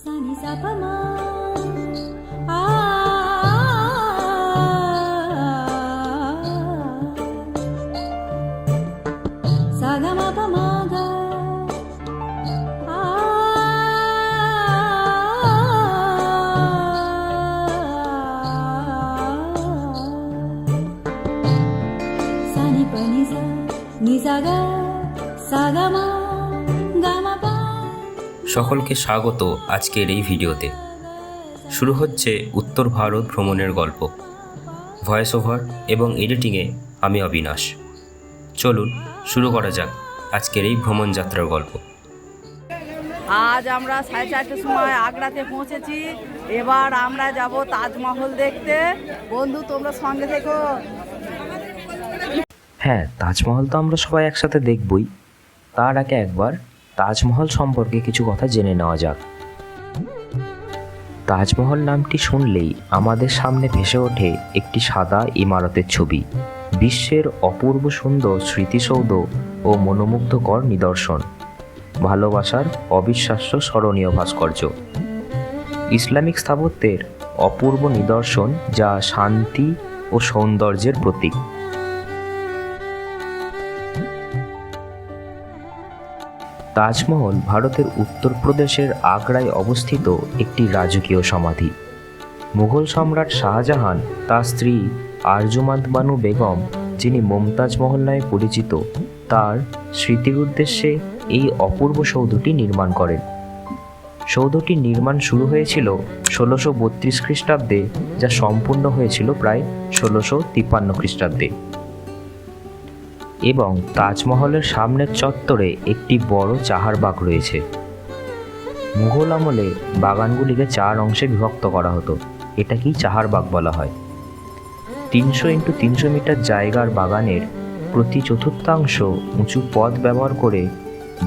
Sani sa pa ma a sa ga ma pa ma ga a Sani pa ni sa ga ma ga ma pa। সকলকে স্বাগত আজকের এই ভিডিওতে। শুরু হচ্ছে উত্তর ভারত ভ্রমণের গল্প। ভয়েস ওভার এবং এডিটিংয়ে আমি অবিনাশ। চলুন শুরু করা যাক আজকের এই ভ্রমণ যাত্রার গল্প। আজ আমরা 4:30টার সময় আগ্রাতে পৌঁছেছি। এবার আমরা যাব তাজমহল দেখতে। বন্ধু তোমরা সঙ্গে থেকো। হ্যাঁ, তাজমহল তো আমরা সবাই একসাথে দেখবই। তার আগে একবার তাজমহল সম্পর্কে কিছু কথা জেনে নেওয়া যাক। তাজমহল নামটি শুনলেই আমাদের সামনে ভেসে ওঠে একটি সাদা ইমারতের ছবি, বিশ্বের অপূর্ব সুন্দর স্মৃতিসৌধ ও মনোমুগ্ধকর নিদর্শন, ভালোবাসার অবিশ্বাস্য স্মরণীয় ভাস্কর্য, ইসলামিক স্থাপত্যের অপূর্ব নিদর্শন যা শান্তি ও সৌন্দর্যের প্রতীক। তাজমহল ভারতের উত্তরপ্রদেশের আগ্রায় অবস্থিত একটি রাজকীয় সমাধি। মুঘল সম্রাট শাহজাহান তার স্ত্রী আরজুমান্দ বানু বেগম, যিনি মমতাজ মহল নামে পরিচিত, তার স্মৃতির উদ্দেশ্যে এই অপূর্ব সৌধটি নির্মাণ করেন। সৌধটির নির্মাণ শুরু হয়েছিল 1632 খ্রিস্টাব্দে, যা সম্পূর্ণ হয়েছিল প্রায় 1653 খ্রিস্টাব্দে। এবং তাজমহলের সামনের চত্বরে একটি বড় চাহার বাগ রয়েছে। মুঘল আমলে বাগানগুলিকে 4 অংশে বিভক্ত করা হতো। এটাকেই চাহার বাগ বলা হয়। 300 × 300 মিটার জায়গার বাগানের প্রতি চতুর্থাংশ উঁচু পথ ব্যবহার করে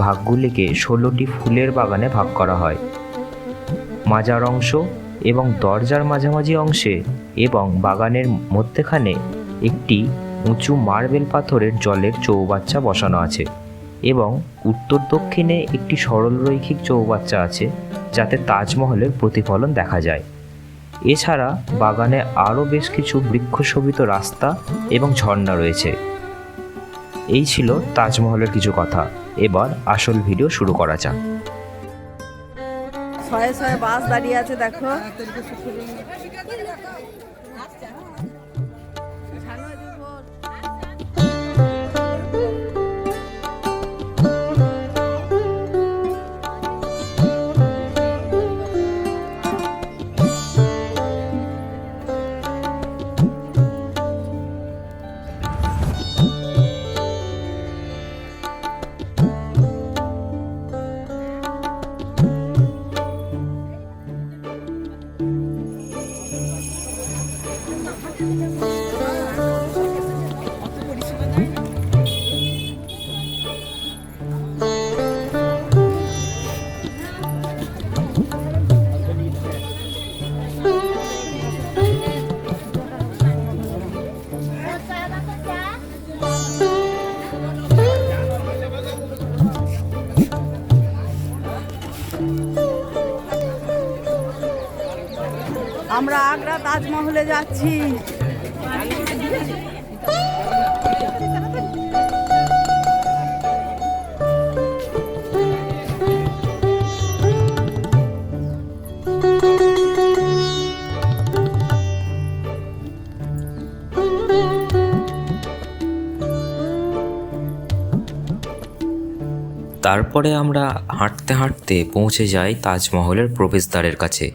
ভাগগুলিকে 16টি ফুলের বাগানে ভাগ করা হয়। মাঝার অংশ এবং দরজার মাঝামাঝি অংশে এবং বাগানের মধ্যেখানে একটি উঁচু মার্বেল পাথরের জলের চৌবাচ্চা বসানো আছে এবং উত্তর দক্ষিণে একটি সরলরৈখিক চৌবাচ্চা আছে, যাতে তাজমহলের প্রতিফলন দেখা যায়। এছাড়া বাগানে আরও বেশ কিছু বৃক্ষশোভিত রাস্তা এবং ঝর্ণা রয়েছে। এই ছিল তাজমহলের কিছু কথা। এবার আসল ভিডিও শুরু করা যাক। শয়ে শয়ে বাস দাঁড়িয়ে আছে, দেখো। আমরা আগ্রা তাজমহলে যাচ্ছি। তারপরে আমরা হাঁটতে হাঁটতে পৌঁছে যাই তাজমহলের প্রবেশদ্বারের কাছে।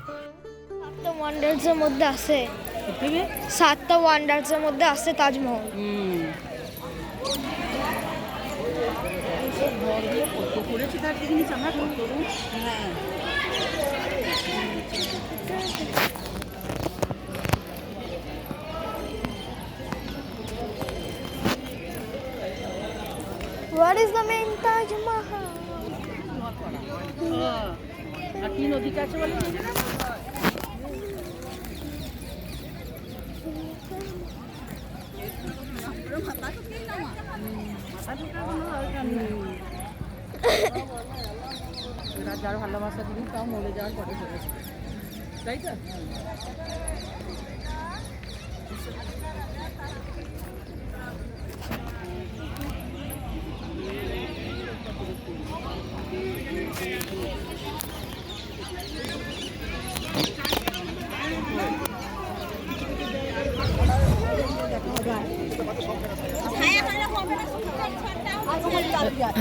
7টা ওয়ান্ডার্সের মধ্যে আছে। 7টা ওয়ান্ডার্সের মধ্যে আছে Taj Mahal. What is the main Taj Mahal? কি নদীটা আছে বলে? এরা যার ভালোবাসা জিনিস তাও মরে যাওয়ার পরে করেছে, তাই তো?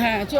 হ্যাঁ চ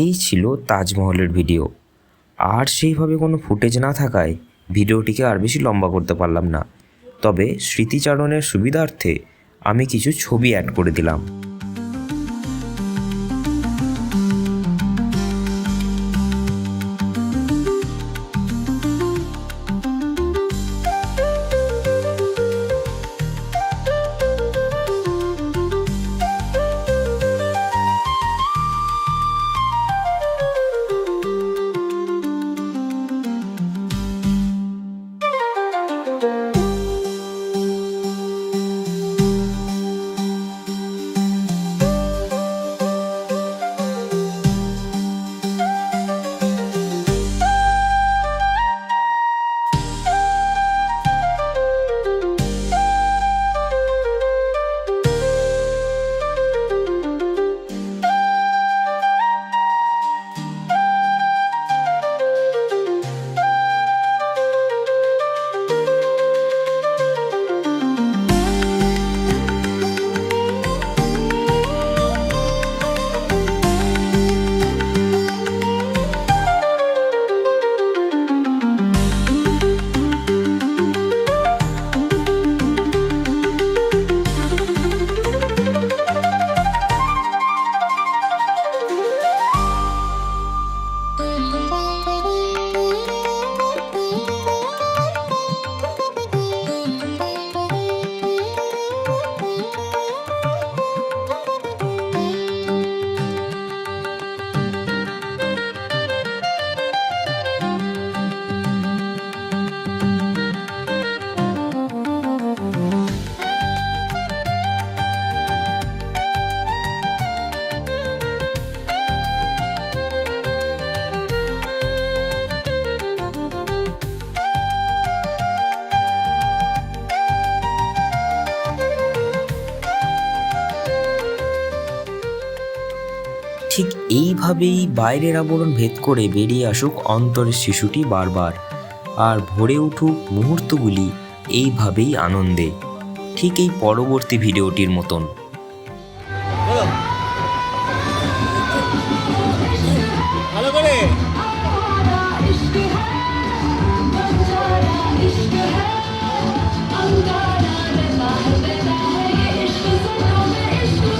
এই ছিল তাজমহলের ভিডিও। আর সেইভাবে কোনো ফুটেজ না থাকায় ভিডিওটিকে আর বেশি লম্বা করতে পারলাম না, তবে স্মৃতিচারণের সুবিধার্থে আমি কিছু ছবি অ্যাড করে দিলাম। ঠিক এইভাবেই বাইরের আবরণ ভেদ করে বেরিয়ে আসুক অন্তরের শিশুটি বারবার। আর ভরে উঠুক মুহূর্তগুলি এইভাবেই আনন্দে, ঠিক এই পরবর্তী ভিডিওটির মতন। ভালো করে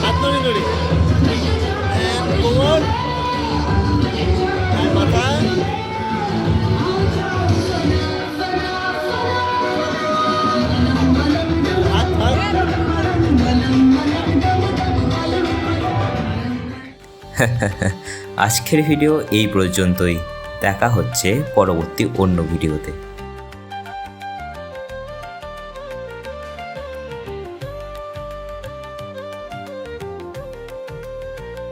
হাত নড়ে নড়ে কোমর আর মাথা হাত হাত আজকের ভিডিও এই পর্যন্তই। দেখা হচ্ছে পরবর্তী অন্য ভিডিওতে।